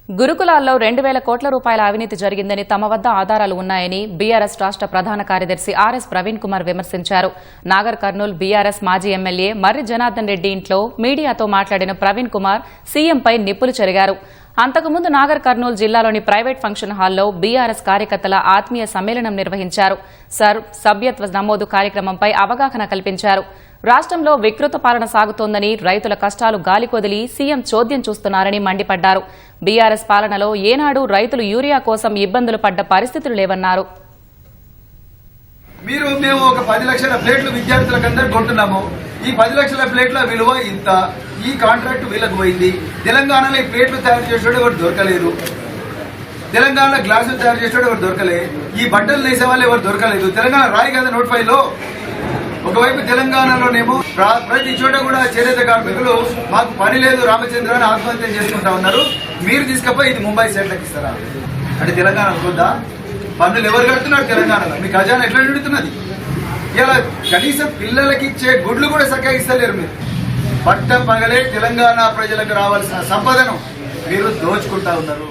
గురుకులాల్లో 2,000 కోట్ల రూపాయల అవినీతి జరిగిందని తమ వద్ద ఆధారాలు ఉన్నాయని బీఆర్ఎస్ రాష్ట్ర ప్రధాన కార్యదర్శి ఆర్ఎస్ ప్రవీణ్ కుమార్ విమర్శించారు. నాగర్ కర్నూల్ బీఆర్ఎస్ మాజీ ఎమ్మెల్యే మర్రి జనార్దన్ రెడ్డి ఇంట్లో మీడియాతో మాట్లాడిన ప్రవీణ్ కుమార్ సీఎంపై నిప్పులు చెరిగారు. అంతకుముందు నాగర్ కర్నూల్ జిల్లాలోని ప్రైవేట్ ఫంక్షన్ హాల్లో బీఆర్ఎస్ కార్యకర్తల ఆత్మీయ సమ్మేళనం నిర్వహించారు. సభ్యత్వ నమోదు కార్యక్రమంపై అవగాహన కల్పించారు. రాష్ట్రంలో వికృత పాలన సాగుతోందని, రైతుల కష్టాలు గాలికొదిలి సీఎం చోద్యం చూస్తున్నారని మండిపడ్డారు. బీఆర్ఎస్ పాలనలో ఏనాడు రైతులు యూరియా కోసం ఇబ్బందులు పడ్డ పరిస్థితులు లేవన్నారు. మేము ఒక 10 లక్షల ప్లేట్లు విద్యార్థులకందరూ కొంటున్నాము. ఈ 10 లక్షల ప్లేట్ల విలువ ఇంత. ఈ కాంట్రాక్ట్ వీళ్ళకు పోయింది. తెలంగాణలో ఈ ప్లేట్లు తయారు చేసేవాడు ఎవరు దొరకలేదు. తెలంగాణలో గ్లాసులు తయారు చేసేవాడు ఎవరు దొరకలేదు. ఈ బట్టలు నేసే వాళ్ళు ఎవరు దొరకలేదు. తెలంగాణ రాయి కదా నోట్ 5లో. ఒకవైపు తెలంగాణలోనేమో ప్రతి చోట కూడా చేనేత కార్మికులు మాకు పని లేదు రామచంద్ర అని ఆత్మహత్య చేసుకుంటా ఉన్నారు. మీరు తీసుకపోయి ఇది ముంబై సైడ్లకు ఇస్తారా? అంటే తెలంగాణ ఉందా? పన్నులు ఎవరు కడుతున్నారు తెలంగాణలో? మీ ఖజానా ఎట్లా నిండుతున్నది? ఇలా కనీసం పిల్లలకి ఇచ్చే గుడ్లు కూడా చక్కగా ఇస్తలేరు. మీరు పట్ట పగలే తెలంగాణ ప్రజలకు రావాల్సిన సంపదను మీరు దోచుకుంటా ఉన్నారు.